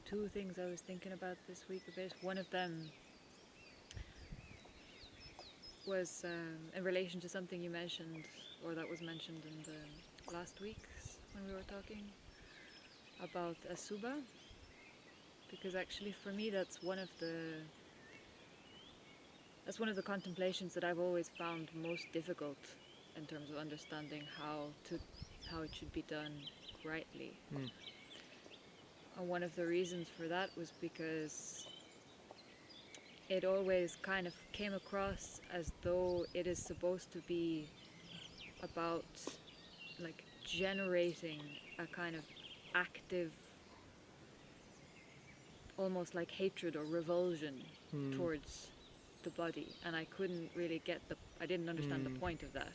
two things I was thinking about this week a bit. One of them was in relation to something you mentioned, or that was mentioned in the last week when we were talking about asubha, because actually for me that's one of the contemplations that I've always found most difficult in terms of understanding how it should be done rightly. And one of the reasons for that was because it always kind of came across as though it is supposed to be about like generating a kind of active, almost like hatred or revulsion towards the body, and I couldn't really I didn't understand the point of that,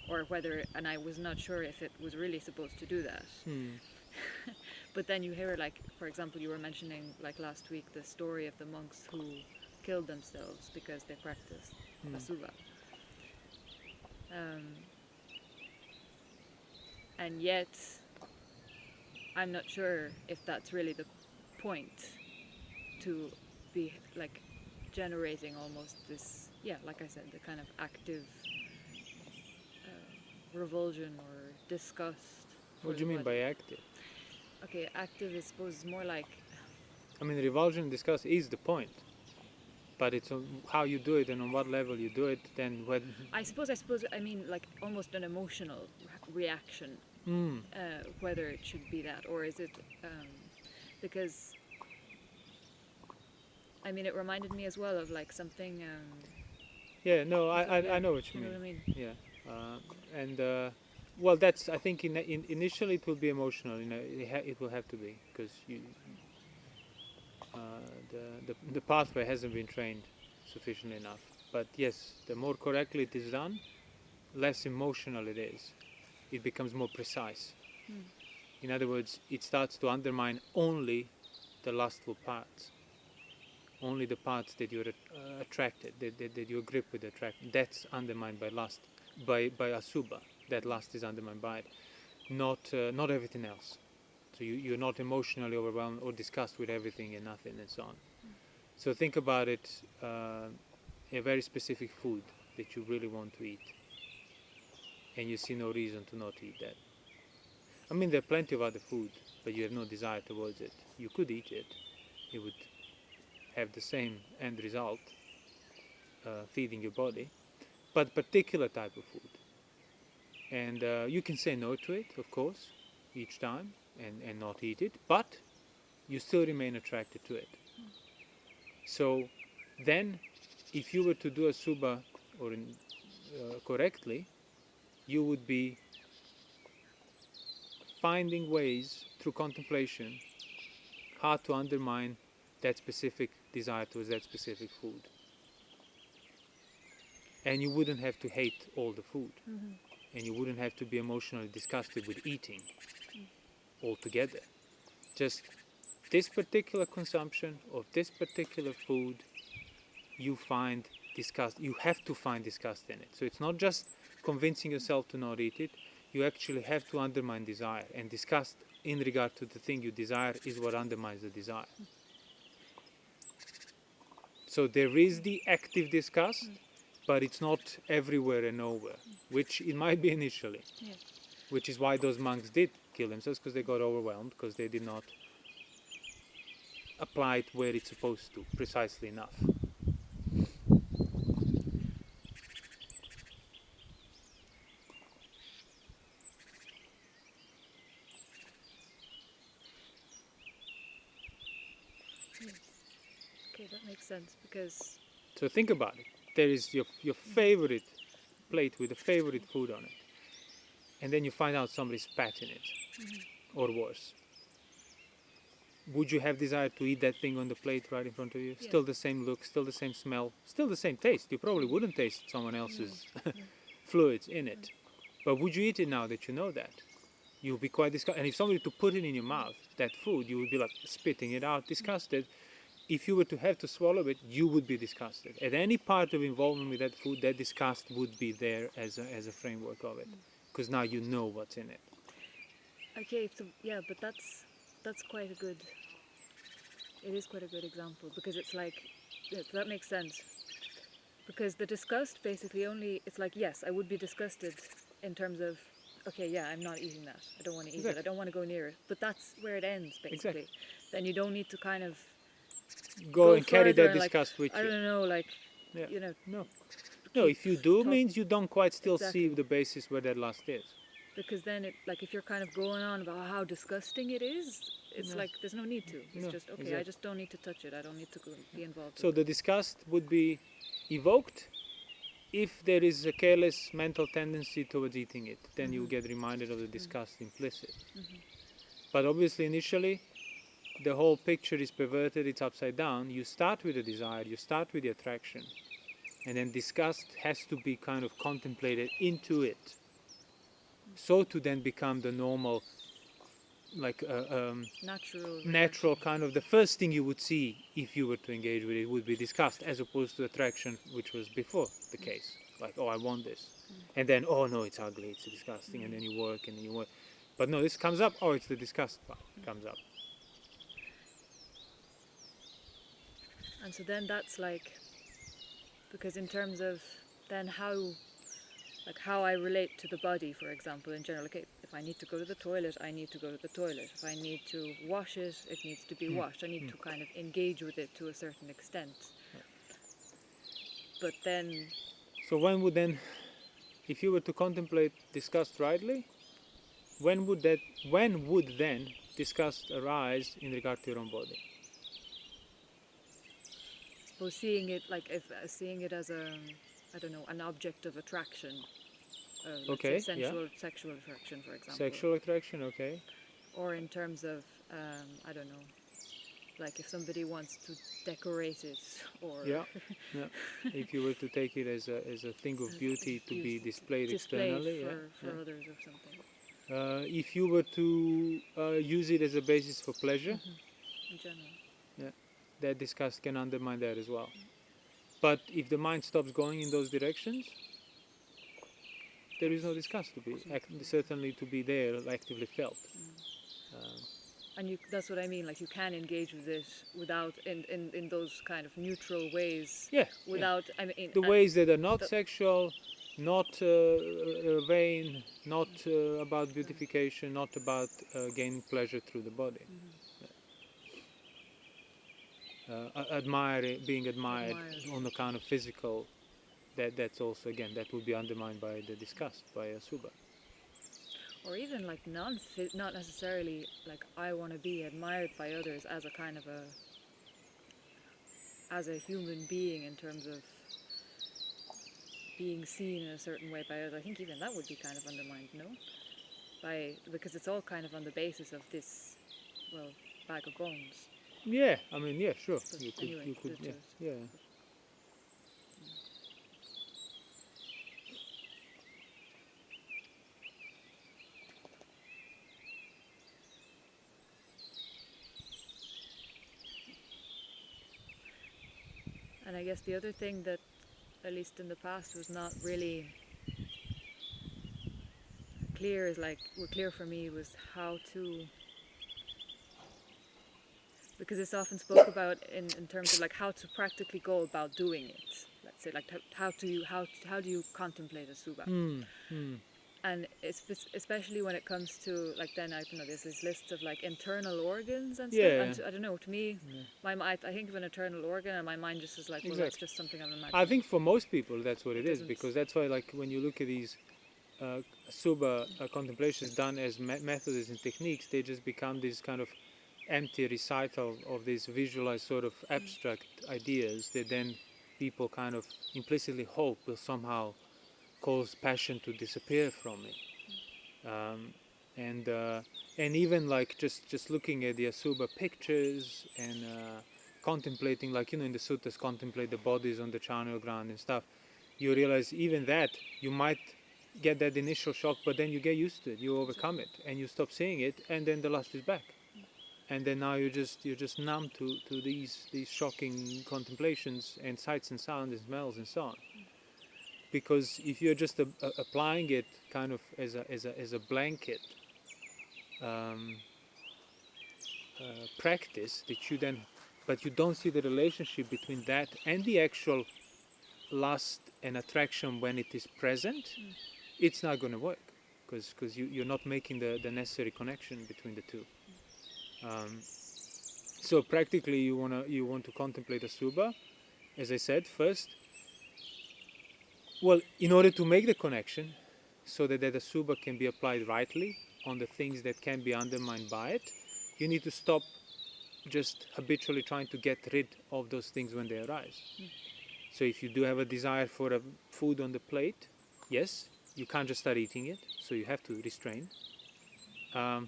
or and I was not sure if it was really supposed to do that. But then you hear, like, for example, you were mentioning, like, last week, the story of the monks who killed themselves because they practiced asubha. And yet, I'm not sure if that's really the point, to be, like, generating almost this, like I said, the kind of active revulsion or disgust. What do you mean by active? Okay, active, I suppose, is more like... I mean, revulsion and disgust is the point, but it's on how you do it and on what level you do it, then when... I suppose, I mean, like, almost an emotional reaction, whether it should be that, or is it... because... I mean, it reminded me as well of, like, something... I know what you mean. Know what I mean? Yeah. Well, that's, I think, initially it will be emotional. It will have to be, because the pathway hasn't been trained sufficiently enough. But yes, the more correctly it is done, less emotional it is. It becomes more precise. In other words, it starts to undermine only the lustful parts, only the parts that you're attracted, that your grip with attract. That's undermined by lust, by asubha. That lust is undermined by it, not everything else. So you're not emotionally overwhelmed or disgusted with everything and nothing and so on. So think about it, a very specific food that you really want to eat, and you see no reason to not eat that. I mean, there are plenty of other food, but you have no desire towards it. You could eat it. It would have the same end result, feeding your body, but particular type of food. And you can say no to it, of course, each time, and not eat it, but you still remain attracted to it. So then, if you were to do asubha or correctly, you would be finding ways through contemplation how to undermine that specific desire towards that specific food. And you wouldn't have to hate all the food. And you wouldn't have to be emotionally disgusted with eating altogether. Just this particular consumption of this particular food, you find disgust. You have to find disgust in it. So it's not just convincing yourself to not eat it. You actually have to undermine desire. And disgust in regard to the thing you desire is what undermines the desire. So there is the active disgust, but it's not everywhere and nowhere, which it might be initially. Yeah. Which is why those monks did kill themselves, because they got overwhelmed, because they did not apply it where it's supposed to, precisely enough. Okay, that makes sense, because... So think about it. There is your favorite plate with the favorite food on it, and then you find out somebody spat in it, or worse. Would you have desire to eat that thing on the plate right in front of you? Yeah. Still the same look, still the same smell, still the same taste. You probably wouldn't taste someone else's fluids in it. But would you eat it now that you know that? You would be quite disgusted. And if somebody to put it in your mouth, that food, you would be like spitting it out, disgusted. If you were to have to swallow it, you would be disgusted. At any part of involvement with that food, that disgust would be there as a framework of it. Because now you know what's in it. Okay, so, yeah, but that's quite a good It is quite a good example because it's like, yes, that makes sense. Because the disgust basically only, it's like, yes, I would be disgusted in terms of, okay, yeah, I'm not eating that. I don't want to eat it. I don't want to go near it. But that's where it ends, basically. Then you don't need to kind of Go and carry further that and, like, disgust with I you. don't know, like, Yeah. you know. No, if you do, talk- means you don't quite still Exactly. see the basis where that lust is. Because then, it, like, if you're kind of going on about how disgusting it is, it's like there's no need to. It's just, okay, I exactly. just don't need to touch it. I don't need to be involved. So with the it. disgust would be evoked if there is a careless mental tendency towards eating it. Then you get reminded of the disgust implicit. But obviously, initially, the whole picture is perverted. It's upside down. You start with a desire. You start with the attraction, and then disgust has to be kind of contemplated into it, so to then become the normal, like natural kind of, the first thing you would see if you were to engage with it would be disgust, as opposed to attraction, which was before the case. Like, oh, I want this, and then, oh no, it's ugly, it's disgusting, and then you work and then you work. But no, this comes up. Oh, it's the disgust part comes up. And so then that's like, because in terms of then how I relate to the body, for example, in general, like if I need to go to the toilet, I need to go to the toilet. If I need to wash it, it needs to be washed. I need to kind of engage with it to a certain extent. But then... So when would then, if you were to contemplate disgust rightly, when would then disgust arise in regard to your own body? I suppose seeing it, like, seeing it as I don't know, an object of attraction. Let's say sexual attraction, for example. Sexual attraction, okay. Or in terms of, I don't know, like if somebody wants to decorate it, or if you were to take it as a thing of beauty to be displayed externally, for others or something. if you were to use it as a basis for pleasure, in general, that disgust can undermine that as well. But if the mind stops going in those directions, there is no disgust to be certainly to be there, actively felt. And that's what I mean. Like, you can engage with it without in those kind of neutral ways. Without I mean the ways that are not sexual, not vain, not about beautification, not about gaining pleasure through the body. Being admired on account of physical. That's also, again, that would be undermined by the disgust, by asubha. Or even like not necessarily like I want to be admired by others as a kind of as a human being in terms of being seen in a certain way by others. I think even that would be kind of undermined, no? Because it's all kind of on the basis of this, bag of bones. Yeah, I mean, yeah, sure. But you could, yeah. And I guess the other thing that, at least in the past, was not really clear for me was how to, because it's often spoke about in terms of like how to practically go about doing it. Let's say, like, how do you contemplate asubha? And especially when it comes to, like, then I don't know, there's this list of like internal organs and stuff. And I don't know, to me, I think of an internal organ and my mind just is like, well, that's just something I'm imagining. I think for most people that's what it is, because that's why, like, when you look at these asubha contemplations done as methods and techniques, they just become this kind of empty recital of these visualized sort of abstract ideas that then people kind of implicitly hope will somehow cause passion to disappear from it. And even like just looking at the asubha pictures and contemplating, like, in the suttas, contemplate the bodies on the charnel ground and stuff, you realize even that you might get that initial shock, but then you get used to it, you overcome it, and you stop seeing it, and then the lust is back. And then now you're just numb to these shocking contemplations and sights and sounds and smells and so on. Because if you're just applying it kind of as a blanket practice that you then but you don't see the relationship between that and the actual lust and attraction when it is present, it's not going to work, because you're not making the necessary connection between the two. So practically you want to contemplate asubha, as I said, first. Well, in order to make the connection, so that asubha can be applied rightly on the things that can be undermined by it, you need to stop just habitually trying to get rid of those things when they arise. So if you do have a desire for a food on the plate, yes, you can't just start eating it, so you have to restrain. That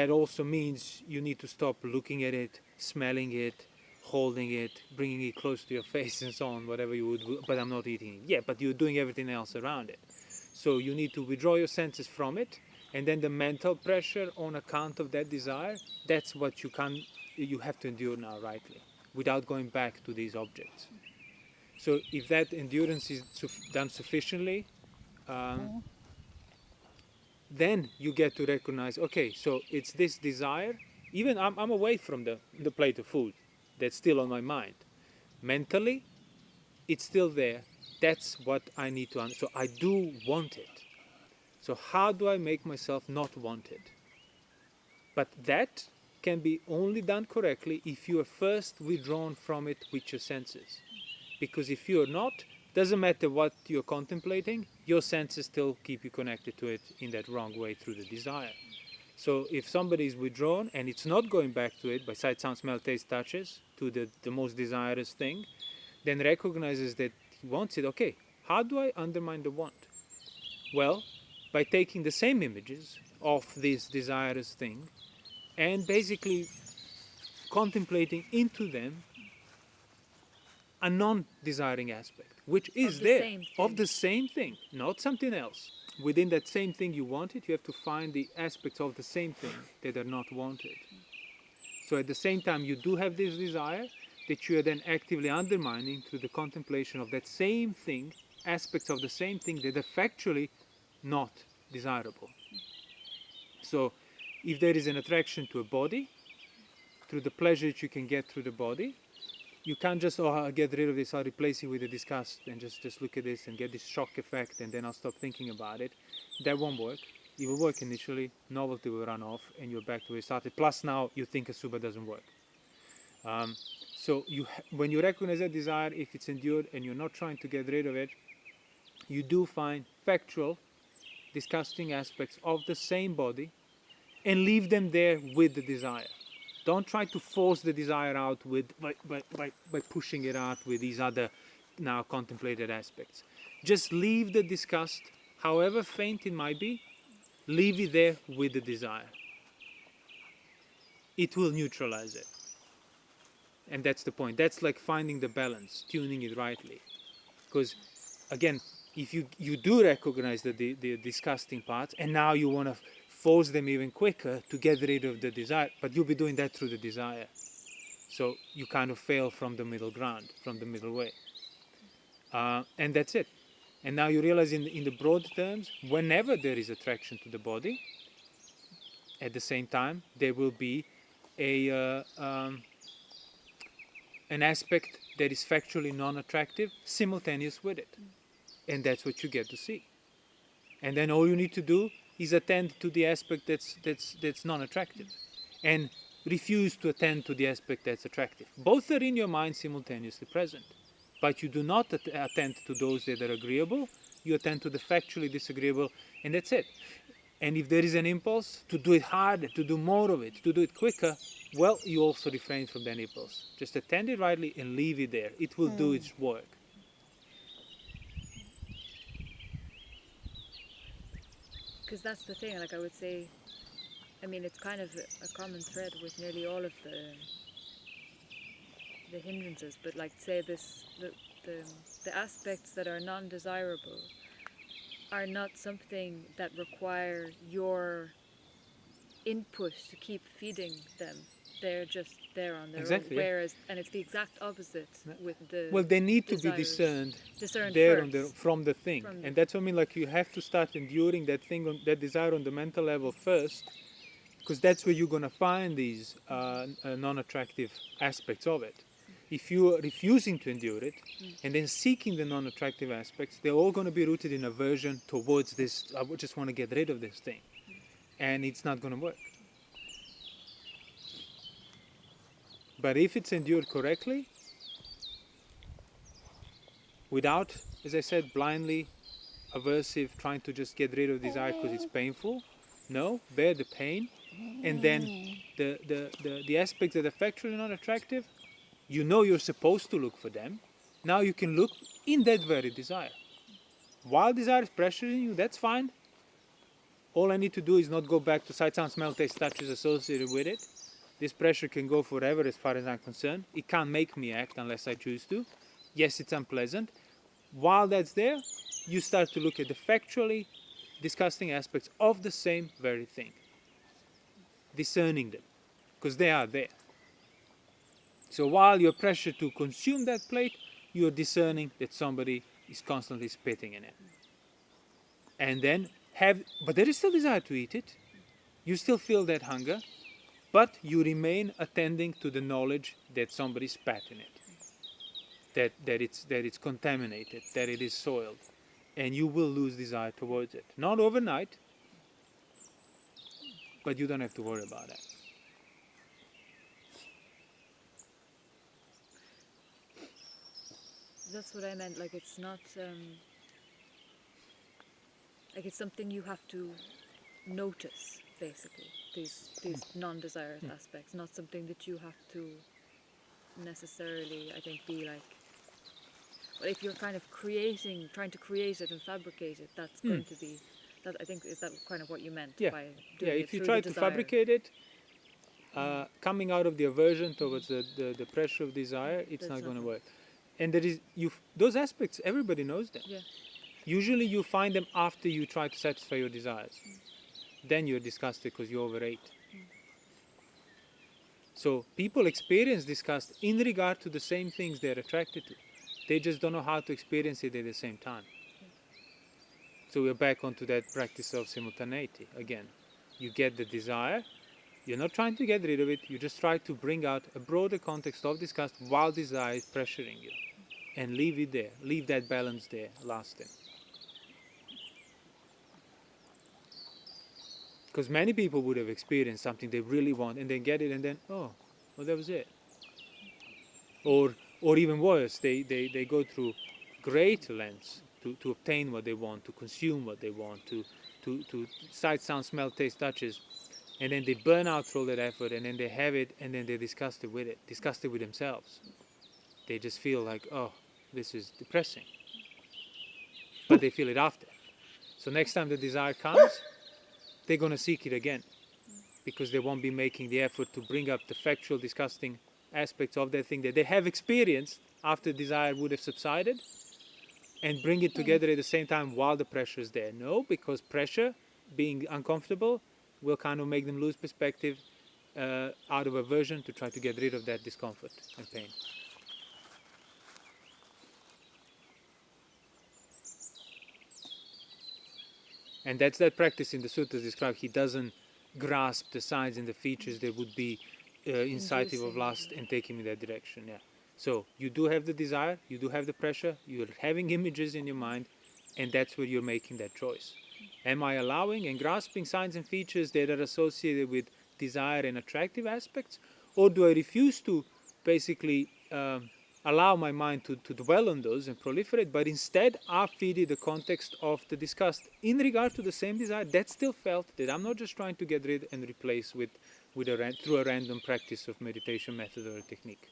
also means you need to stop looking at it, smelling it, holding it, bringing it close to your face and so on, whatever you would do, but I'm not eating it. Yeah, but you're doing everything else around it. So you need to withdraw your senses from it, and then the mental pressure on account of that desire, that's what you have to endure now rightly, without going back to these objects. So if that endurance is done sufficiently, then you get to recognize, okay, so it's this desire, even I'm away from the plate of food, that's still on my mind. Mentally, it's still there. That's what I need to understand. So I do want it. So how do I make myself not want it? But that can be only done correctly if you are first withdrawn from it with your senses. Because if you're not, doesn't matter what you're contemplating, your senses still keep you connected to it in that wrong way through the desire. So if somebody is withdrawn and it's not going back to it by sight, sound, smell, taste, touches, to the most desirous thing, then recognizes that he wants it. Okay, how do I undermine the want? Well, by taking the same images of this desirous thing and basically contemplating into them a non-desiring aspect, which is there, of the same thing, not something else. Within that same thing you want it, you have to find the aspects of the same thing that are not wanted. So at the same time, you do have this desire that you are then actively undermining through the contemplation of that same thing, aspects of the same thing that are factually not desirable. So if there is an attraction to a body, through the pleasure that you can get through the body, you can't just, I'll get rid of this, I'll replace it with a disgust and just look at this and get this shock effect and then I'll stop thinking about it. That won't work. It will work initially, novelty will run off and you're back to where you started. Plus now you think asubha doesn't work. So when you recognize that desire, if it's endured and you're not trying to get rid of it, you do find factual, disgusting aspects of the same body and leave them there with the desire. Don't try to force the desire out by pushing it out with these other now contemplated aspects. Just leave the disgust, however faint it might be, leave it there with the desire. It will neutralize it. And that's the point. That's like finding the balance, tuning it rightly. Because again, if you do recognize the disgusting parts and now you want to force them even quicker to get rid of the desire, but you'll be doing that through the desire. So you kind of fail from the middle ground, from the middle way. And that's it. And now you realize in the broad terms, whenever there is attraction to the body, at the same time, there will be an aspect that is factually non-attractive, simultaneous with it. And that's what you get to see. And then all you need to do is attend to the aspect that's non-attractive and refuse to attend to the aspect that's attractive. Both are in your mind simultaneously present, but you do not attend to those that are agreeable, you attend to the factually disagreeable, and that's it. And if there is an impulse to do it harder, to do more of it, to do it quicker, well, you also refrain from that impulse. Just attend it rightly and leave it there. It will do its work. Because that's the thing, like I would say, I mean, it's kind of a common thread with nearly all of the hindrances, but like say the aspects that are non-desirable are not something that require your input to keep feeding them. They're just there on their own. Whereas, and it's the exact opposite with the well, they need to be discerned there from the thing. And that's what I mean, like you have to start enduring that thing, that desire on the mental level first because that's where you're going to find these non-attractive aspects of it. If you are refusing to endure it and then seeking the non-attractive aspects, they're all going to be rooted in aversion towards this. I just want to get rid of this thing, and it's not going to work. But if it's endured correctly, without, as I said, blindly aversive, trying to just get rid of desire because it's painful, no, bear the pain, and then the aspects that are factually not attractive, you know you're supposed to look for them. Now you can look in that very desire. While desire is pressuring you, that's fine. All I need to do is not go back to sight, sound, smell, taste, touches associated with it. This pressure can go forever as far as I'm concerned. It can't make me act unless I choose to. Yes, it's unpleasant. While that's there, you start to look at the factually disgusting aspects of the same very thing. Discerning them, because they are there. So while you're pressured to consume that plate, you're discerning that somebody is constantly spitting in it. And then but there is still desire to eat it. You still feel that hunger, but you remain attending to the knowledge that somebody spat in it, that it's contaminated, that it is soiled, and you will lose desire towards it. Not overnight, but you don't have to worry about that. That's what I meant. Like, it's not like it's something you have to notice, basically. These non-desirous aspects, not something that you have to necessarily, I think, be like. But if you're kind of trying to create it and fabricate it, that's going to be. That, I think, is that kind of what you meant by doing it if you through try the to desire. fabricate it, coming out of the aversion towards the pressure of desire, it's not going to work. And there is those aspects, everybody knows them. Yeah. Usually you find them after you try to satisfy your desires. Then you're disgusted because you overate. So people experience disgust in regard to the same things they're attracted to. They just don't know how to experience it at the same time. So we're back onto that practice of simultaneity again. You get the desire, you're not trying to get rid of it, you just try to bring out a broader context of disgust while desire is pressuring you. And leave it there, leave that balance there, lasting. Because many people would have experienced something they really want and then get it and then, oh, well, that was it. Or even worse, they go through great lengths to obtain what they want, to consume what they want, to sight, sound, smell, taste, touches, and then they burn out through all that effort, and then they have it, and then they're disgusted with it, disgusted with themselves. They just feel like, oh, this is depressing. But they feel it after. So next time the desire comes, they're going to seek it again, because they won't be making the effort to bring up the factual, disgusting aspects of that thing that they have experienced after desire would have subsided, and bring it together at the same time while the pressure is there. No, because pressure, being uncomfortable, will kind of make them lose perspective out of aversion to try to get rid of that discomfort and pain. And that's that practice in the Suttas described. He doesn't grasp the signs and the features that would be incitive of lust and take him in that direction. Yeah. So you do have the desire, you do have the pressure, you're having images in your mind, and that's where you're making that choice. Am I allowing and grasping signs and features that are associated with desire and attractive aspects? Or do I refuse to basically allow my mind to dwell on those and proliferate, but instead I feed it the context of the disgust in regard to the same desire that's still felt, that I'm not just trying to get rid and replace through a random practice of meditation method or a technique.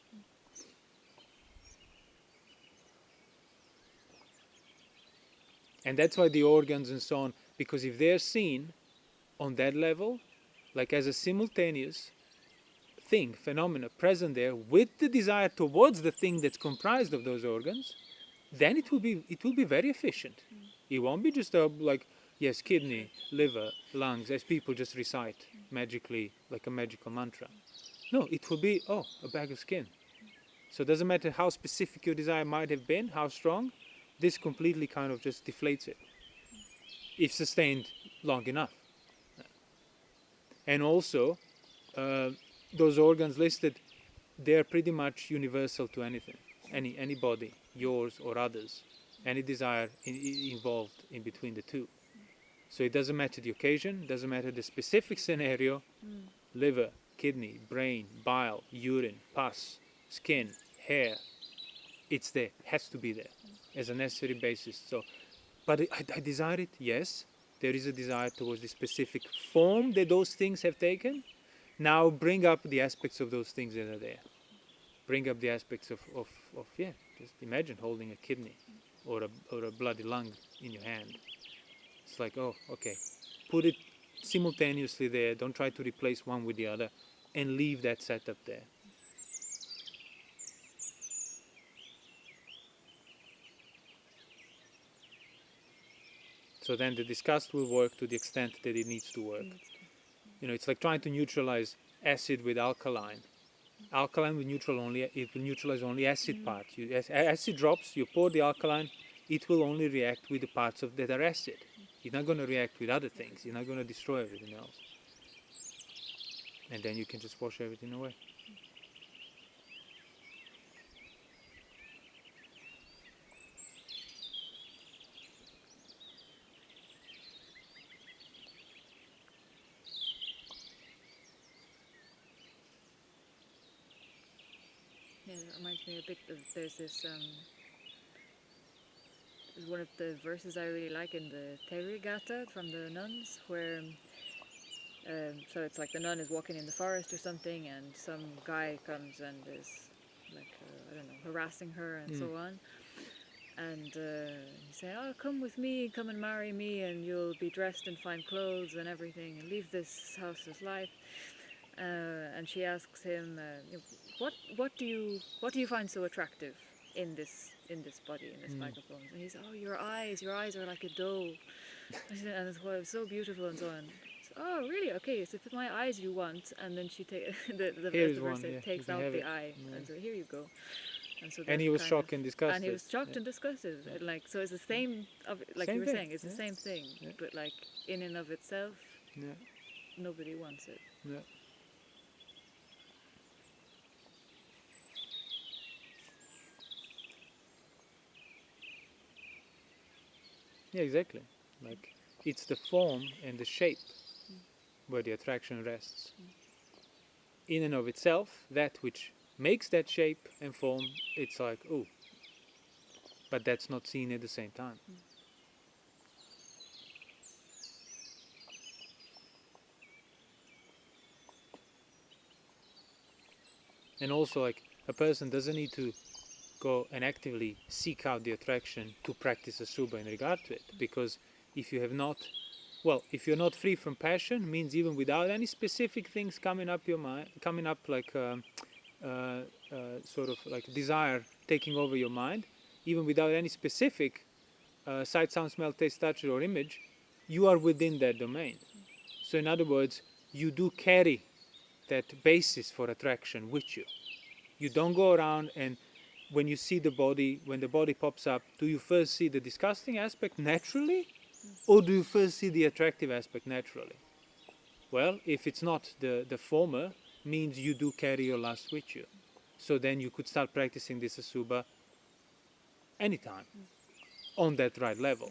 And that's why the organs and so on, because if they're seen on that level, like as a simultaneous thing, phenomena present there with the desire towards the thing that's comprised of those organs, then it will be very efficient. It won't be just kidney, liver, lungs, as people just recite magically, like a magical mantra. No, it will be, a bag of skin. So it doesn't matter how specific your desire might have been, how strong, this completely kind of just deflates it, if sustained long enough. And also, those organs listed, they're pretty much universal to anything, any body, yours or others, any desire involved in between the two. So it doesn't matter the occasion, doesn't matter the specific scenario, liver, kidney, brain, bile, urine, pus, skin, hair, it's there, has to be there as a necessary basis. So, but I desire it, yes, there is a desire towards the specific form that those things have taken. Now bring up the aspects of those things that are there. Bring up the aspects of just imagine holding a kidney or a bloody lung in your hand. It's like, oh, okay, put it simultaneously there, don't try to replace one with the other, and leave that setup there. So then the disgust will work to the extent that it needs to work. You know, it's like trying to neutralize acid with alkaline. Alkaline will neutralize only acid parts. As acid drops, you pour the alkaline, it will only react with the parts that are acid. It's not going to react with other things. It's not going to destroy everything else. And then you can just wash everything away. Yeah, that reminds me a bit of, there's this, one of the verses I really like in the Therigatha from the nuns, where, so it's like the nun is walking in the forest or something, and some guy comes and is like, I don't know, harassing her and so on. And he's saying, oh, come with me, come and marry me, and you'll be dressed in fine clothes and everything, and leave this houseless life. And she asks him, what do you find so attractive in this body, in this bag of bones? And he says, oh, your eyes are like a doe, and it's so beautiful and so on. So, oh, really? Okay, so if my eyes you want, and then she takes the verse takes out the eye, and so here you go. And he was shocked and disgusted. And he was shocked and disgusted. And like, so it's the same, like same you were thing. saying, it's the same thing, but like in and of itself, nobody wants it. Yeah. Yeah, exactly. Like, it's the form and the shape where the attraction rests. In and of itself, that which makes that shape and form, it's like, oh, but that's not seen at the same time. And also, like, a person doesn't need to go and actively seek out the attraction to practice asubha in regard to it, because if you're not free from passion, means even without any specific things coming up your mind, like sort of like desire taking over your mind, even without any specific sight, sound, smell, taste, touch, or image, you are within that domain. So in other words, you do carry that basis for attraction with you. You don't go around and when you see the body, when the body pops up, do you first see the disgusting aspect naturally, or do you first see the attractive aspect naturally? Well, if it's not the former, means you do carry your lust with you. So then you could start practicing this asubha anytime, on that right level.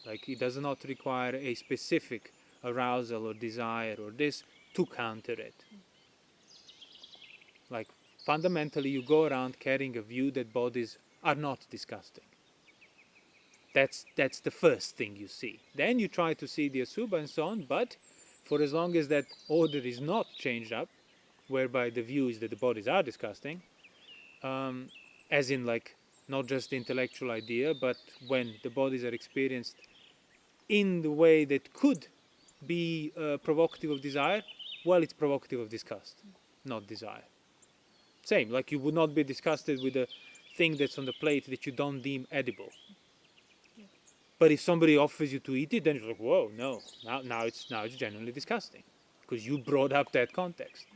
Like, it does not require a specific arousal or desire or this to counter it. Like, fundamentally, you go around carrying a view that bodies are not disgusting. That's the first thing you see. Then you try to see the asubha and so on, but for as long as that order is not changed up, whereby the view is that the bodies are disgusting, as in like not just the intellectual idea, but when the bodies are experienced in the way that could be provocative of desire, well, it's provocative of disgust, not desire. Same, like you would not be disgusted with a thing that's on the plate that you don't deem edible. But if somebody offers you to eat it, then you're like, whoa, no, now it's genuinely disgusting, because you brought up that context.